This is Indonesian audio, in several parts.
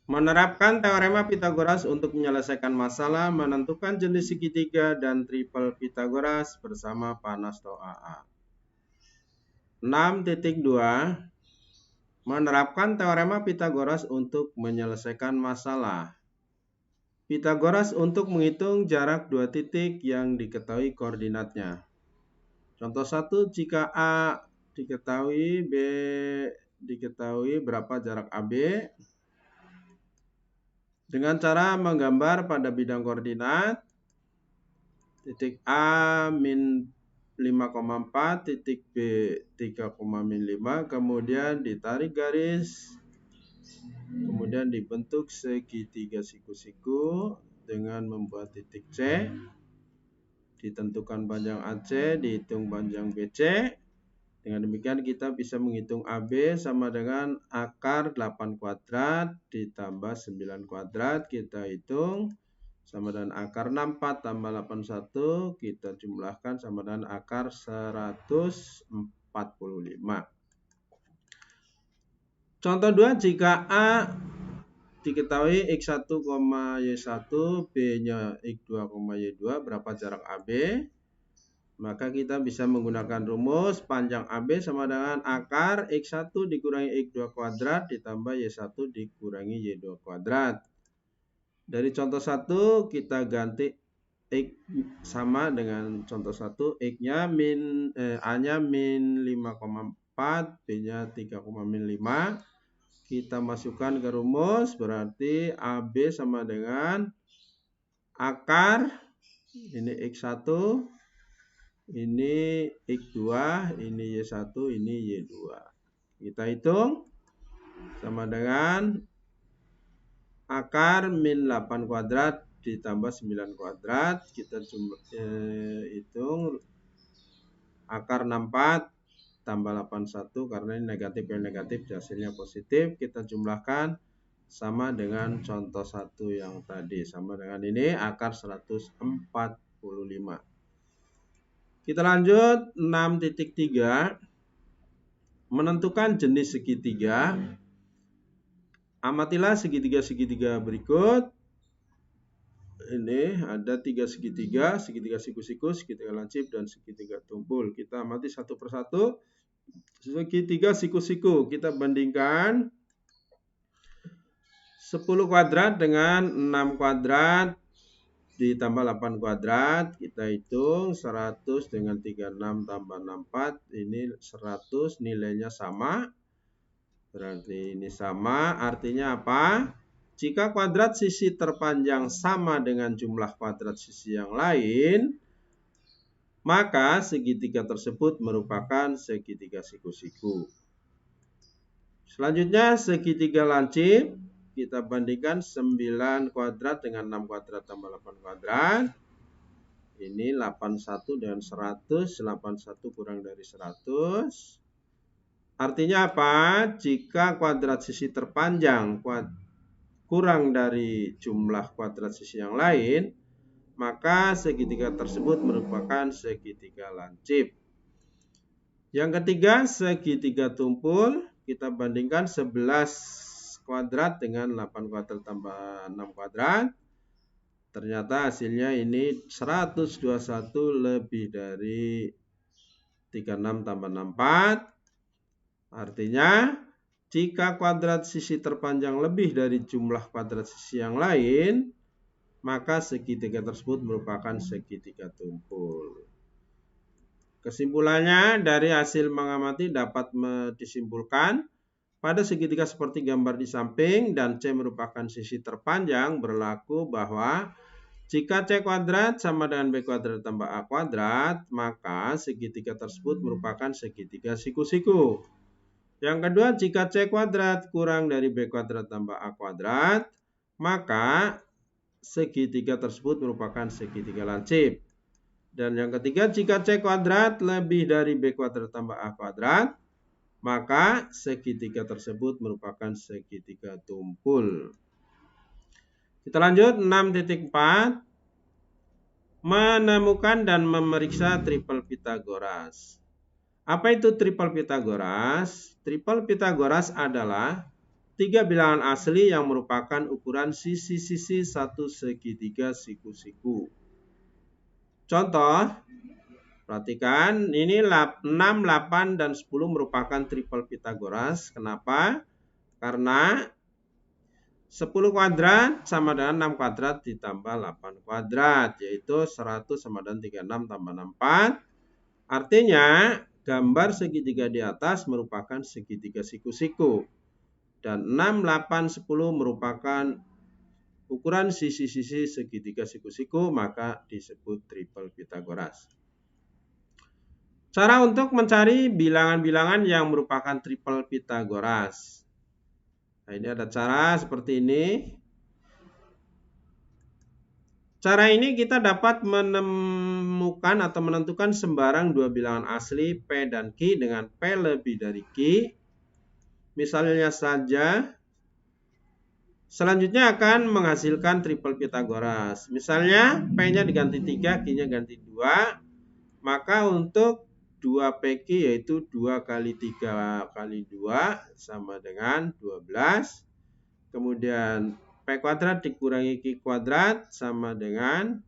Menerapkan teorema Pitagoras untuk menyelesaikan masalah, menentukan jenis segitiga dan triple Pitagoras bersama Panasto AA. 6.2 Menerapkan teorema Pitagoras untuk menyelesaikan masalah. Pitagoras untuk menghitung jarak dua titik yang diketahui koordinatnya. Contoh 1, jika A diketahui, B diketahui berapa jarak AB, dengan cara menggambar pada bidang koordinat titik A min 5,4, titik B 3,5, kemudian ditarik garis, kemudian dibentuk segitiga siku-siku dengan membuat titik C, ditentukan panjang AC, dihitung panjang BC. Dengan demikian kita bisa menghitung AB sama dengan akar 8 kuadrat ditambah 9 kuadrat. Kita hitung sama dengan akar 64 tambah 81. Kita jumlahkan sama dengan akar 145. Contoh 2, jika A diketahui X1, Y1, B-nya X2, Y2, berapa jarak AB? Maka kita bisa menggunakan rumus panjang AB sama dengan akar X1 dikurangi X2 kuadrat ditambah Y1 dikurangi Y2 kuadrat. Dari contoh 1 kita ganti X sama dengan contoh 1, A-nya min 5,4, B-nya 3,5. Kita masukkan ke rumus, berarti AB sama dengan akar, ini X1, ini X2, ini Y1, ini Y2. Kita hitung sama dengan akar min 8 kuadrat ditambah 9 kuadrat. Kita hitung akar 64 tambah 81, karena ini negatif dan negatif hasilnya positif. Kita jumlahkan sama dengan contoh 1 yang tadi, sama dengan ini akar 145. Kita lanjut 6.3. Menentukan jenis segitiga. Amatilah segitiga-segitiga berikut. Ini ada 3 segitiga, segitiga siku-siku, segitiga lancip, dan segitiga tumpul. Kita amati satu persatu. Segitiga siku-siku kita bandingkan 10 kuadrat dengan 6 kuadrat ditambah 8 kuadrat. Kita hitung 100 dengan 36 tambah 64, ini 100, nilainya sama. Berarti ini sama, artinya apa? Jika kuadrat sisi terpanjang sama dengan jumlah kuadrat sisi yang lain, maka segitiga tersebut merupakan segitiga siku-siku. Selanjutnya segitiga lancip. Kita bandingkan 9 kuadrat dengan 6 kuadrat tambah 8 kuadrat. Ini 81 dengan 100, 81 kurang dari 100. Artinya apa? Jika kuadrat sisi terpanjang kurang dari jumlah kuadrat sisi yang lain, maka segitiga tersebut merupakan segitiga lancip. Yang ketiga, segitiga tumpul. Kita bandingkan 11 kuadrat dengan 8 kuadrat tambah 6 kuadrat. Ternyata hasilnya ini 121 lebih dari 36 tambah 64. Artinya, jika kuadrat sisi terpanjang lebih dari jumlah kuadrat sisi yang lain, maka segitiga tersebut merupakan segitiga tumpul. Kesimpulannya, dari hasil mengamati dapat disimpulkan pada segitiga seperti gambar di samping dan C merupakan sisi terpanjang, berlaku bahwa jika C kuadrat sama dengan B kuadrat tambah A kuadrat, maka segitiga tersebut merupakan segitiga siku-siku. Yang kedua, jika C kuadrat kurang dari B kuadrat tambah A kuadrat, maka segitiga tersebut merupakan segitiga lancip. Dan yang ketiga, jika C kuadrat lebih dari B kuadrat tambah A kuadrat, maka segitiga tersebut merupakan segitiga tumpul. Kita lanjut 6.4. Menemukan dan memeriksa triple Pitagoras. Apa itu triple Pitagoras? Triple Pitagoras adalah tiga bilangan asli yang merupakan ukuran sisi-sisi satu segitiga siku-siku. Contoh, perhatikan, ini 6, 8, dan 10 merupakan triple Pythagoras. Kenapa? Karena 10 kuadrat sama dengan 6 kuadrat ditambah 8 kuadrat, yaitu 100 sama dengan 36 tambah 64. Artinya, gambar segitiga di atas merupakan segitiga siku-siku. Dan 6, 8, 10 merupakan ukuran sisi-sisi segitiga siku-siku, maka disebut triple Pythagoras. Cara untuk mencari bilangan-bilangan yang merupakan triple Pythagoras. Nah, ini ada cara seperti ini. Cara ini kita dapat menemukan atau menentukan sembarang dua bilangan asli P dan Q dengan P lebih dari Q. Misalnya saja, selanjutnya akan menghasilkan triple Pythagoras. Misalnya P-nya diganti 3, Q-nya ganti 2. Maka untuk 2PQ yaitu 2 kali 3 kali 2 sama dengan 12. Kemudian P kuadrat dikurangi Q kuadrat sama dengan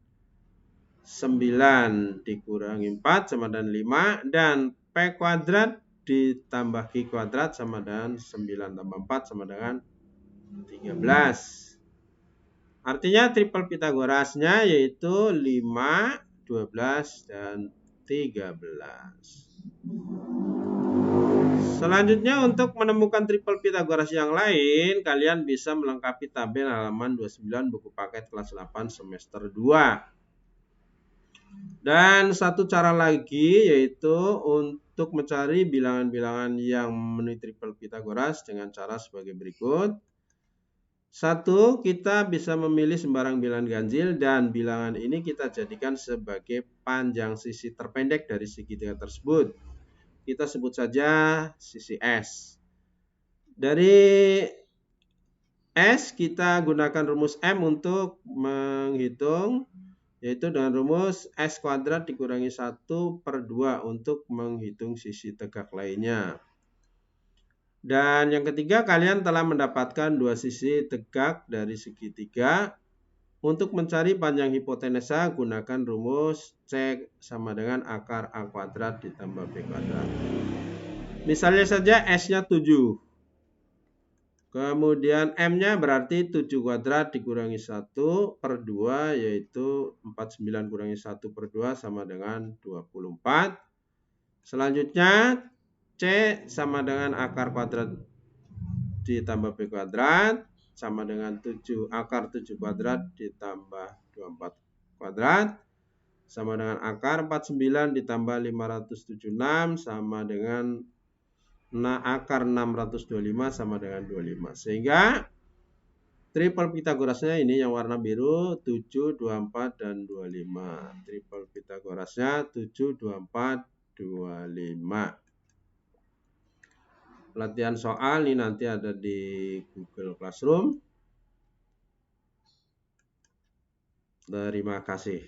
9 dikurangi 4 sama dengan 5. Dan P kuadrat ditambah Q kuadrat sama dengan 9 tambah 4 sama dengan 13. Artinya triple Pythagorasnya yaitu 5, 12, dan 13. Selanjutnya untuk menemukan triple Pythagoras yang lain, kalian bisa melengkapi tabel halaman 29 buku paket kelas 8 semester 2. Dan satu cara lagi yaitu untuk mencari bilangan-bilangan yang memenuhi triple Pythagoras dengan cara sebagai berikut. 1. Kita bisa memilih sembarang bilangan ganjil dan bilangan ini kita jadikan sebagai panjang sisi terpendek dari segitiga tersebut. Kita sebut saja sisi S. Dari S kita gunakan rumus M untuk menghitung, yaitu dengan rumus S kuadrat dikurangi 1/2 untuk menghitung sisi tegak lainnya. Dan yang ketiga, kalian telah mendapatkan dua sisi tegak dari segitiga. Untuk mencari panjang hipotenusa, gunakan rumus C sama dengan akar A kuadrat ditambah B kuadrat. Misalnya saja S-nya 7. Kemudian M-nya berarti 7 kuadrat dikurangi 1/2, yaitu 49 kurangi 1/2 sama dengan 24. Selanjutnya C sama dengan akar kuadrat ditambah B kuadrat sama dengan 7 akar 7 kuadrat ditambah 24 kuadrat sama dengan akar 49 ditambah 576 sama dengan akar 625 sama dengan 25. Sehingga triple Pythagorasnya ini yang warna biru 7, 24, dan 25. Triple Pythagorasnya 7, 24, 25. Latihan soal ini nanti ada di Google Classroom. Terima kasih.